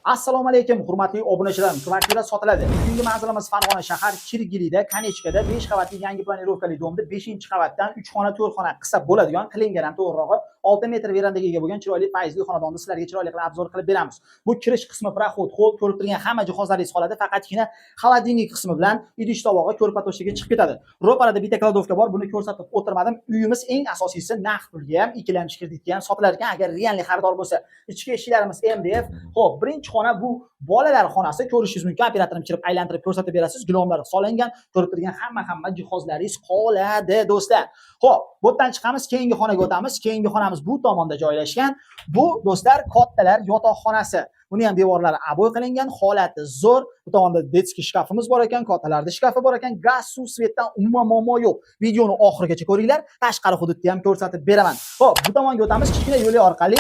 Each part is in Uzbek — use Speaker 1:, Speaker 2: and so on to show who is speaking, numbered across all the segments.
Speaker 1: Assalomu alaykum, hurmatli obunachilarim. Kvartira sotiladi. Bugungi manzilimiz Farg'ona shahar Kirgilida, Kanechkada 5 qavatli yangi planirovkali domda 5-qavatdan 3 xona 4 xona qilsa bo'ladigan, qilingan ham to'g'rirog'i 6 metr verandaga ega bo'lgan chiroyli fayzli xonadonni sizlarga chiroyli qilib obzor qilib beramiz. Bu kirish qismi proxod, hol, ko'rib turgan hamma jihozlaringiz qoladi, faqatgina xolodilnik qismi bilan idish tovog'i ko'rpa to'shiga chiqib ketadi. Ro'parada bitta kladovka bor, buni ko'rsatib o'tirmadim. Uyimiz eng asosiysi naqd pulga ham, ikkilamchi kreditga ham sotilar ekan, agar realli xaridor bo'lsa. Ichki eshiklarimiz MDF. Xo'p, birinchi xona bu bolalar xonasi, ko'rishingiz mumkin. Operatorim chirib aylantirib ko'rsatib berasiz. Glomlar solingan, ko'rib turgan hamma jihozlaringiz qoladi, do'stlar. Xo'p, bu yerdan chiqamiz, keyingi xonaga o'tamiz. Keyingi xonamiz bu tomonda joylashgan. Bu do'stlar kattalar yotoqxonasi. Buni ham devorlari abo'y qilingan, holati zo'r. Bu tomonda detskiy shkafimiz bor ekan, kattalarda shkafi bor ekan, gaz, suv, svetdan umuman muammo yo'q. Videoni oxirigacha ko'ringlar, tashqari hududni ham ko'rsatib beraman. Xo'p, bu tomonga o'tamiz. Kichkina yo'l orqali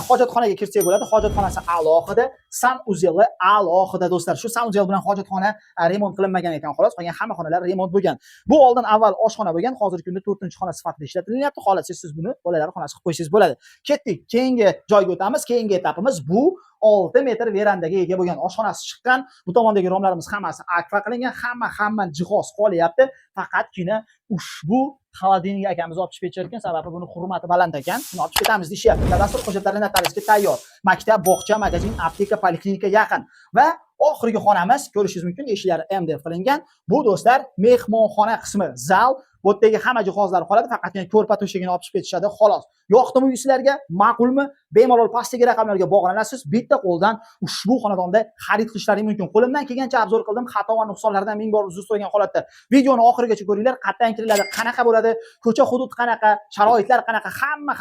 Speaker 1: hojatxonaga kirsak bo'ladi. Hojatxonasi alohida, sanuzeli alohida do'stlar. Shu sanuzel bilan hojatxona remont qilinmagan ekan, xolos. Qolgan hamma xonalar remont bo'lgan. Bu oldin avval oshxona bo'lgan, hozirgi kunda 4-xona sifatida ishlatilyapti. Xohlasangiz siz buni bolalar xonasi qilib qo'ysangiz bo'ladi. Ketdik, keyingi joyga o'tamiz. Keyingi etapimiz bu 6 metr verandaga ega bo'lgan oshxonasi chiqqan. Bu tomondagi romlarimiz hammasi akfa qilingan, hamma jihoz qolyapti. Faqatgina ushbu xolodilnik akamiz olib chiqib ketishar ekan, sababi buni hurmati baland ekan. Buni olib chiqib ketamiz deyapti. Kadastr hujjatlari notariusga tayyor. Maktab, bog'cha, magazin, apteka, poliklinika yaqin. Va oxirgi xonamiz, ko'rishingiz mumkin, eshiklari MDF qilingan. Bu do'stlar mehmonxona qismi, zal. Bu yerdagi hamma jihozlar qoladi, faqatgina ko'rpa to'shagini olib chiqib ketishadi, xolos. Yoqdimi sizlarga? Ma'qulmi? Bemalol pastdagi raqamlarga bog'lanasiz. Bitta qo'ldan ushbu xonadonda xarid qilishlaring mumkin. Qo'limdan kelgancha obzor qildim, xato va nuqsonlardan ming bor uzr so'ragan holatda. Videoni oxirigacha ko'ringlar, qatdan kiriladi, qanaqa bo'ladi, ko'cha hudud qanaqa, sharoitlar qanaqa,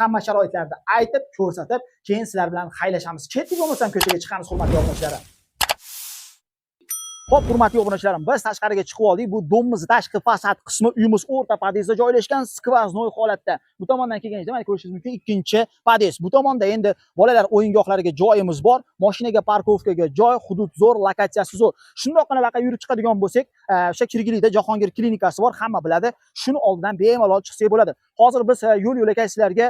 Speaker 1: hamma sharoitlarni aytib, ko'rsatib, keyin sizlar bilan xaylashamiz. Ketdik bo'lmasam ko'chaga chiqamiz, hurmatli obunachilarim. Xo'p, hurmatli obunachilarim, biz tashqariga chiqib oldik. Bu domimiz tashqi fasad qismi, uyimiz o'rta podyezdda joylashgan, skvoznoy holatda. Bu tomondan kelganingizda mana ko'rishingiz mumkin, ikkinchi podyezd. Bu tomonda endi bolalar o'yingohlariga joyimiz bor, mashinaga parkovkaga joy, hudud zo'r, lokatsiyasi zo'r. Shundoqqina vaqa yurib chiqadigan bo'lsak, o'sha Kirgilida Jahongir klinikasi bor, hamma biladi. Shuni oldidan bemalol chiqsak bo'ladi. Hozir biz yo'l-yo'lakay sizlarga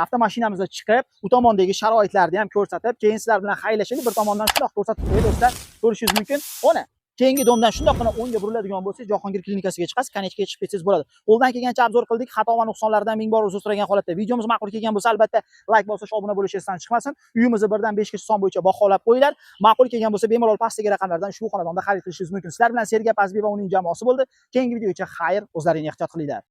Speaker 1: avtomashinamizda chiqib, bu tomondagi sharoitlarni ham ko'rsatib, keyin sizlar bilan xaylashib, bir tomondan shundoq ko'rsatib qo'yay do'stlar. Ko'rishingiz mumkin. Mana keyingi domdan shundoqqina o'ngga buriladigan bo'lsangiz, Jahongir klinikasiga chiqasiz, Kanechkaga chiqib ketsangiz bo'ladi. Qo'ldan kelgancha obzor qildik, xato va nuqsonlardan ming bor uzr so'ragan holatda. Videomiz ma'qul kelgan bo'lsa, albatta like bosish, obuna bo'lish esdan chiqmasin. Uyimizni 1 dan 5 gacha son bo'yicha baholab qo'yinglar. Ma'qul kelgan bo'lsa, bemalol pastdagi raqamlardan ushbu xonadonda xarid qilishingiz mumkin. Sizlar bilan Sergey Pazbi va uning jamoasi bo'ldi. Keyingi videogacha xayr, o'zlaringni ehtiyot qilinglar.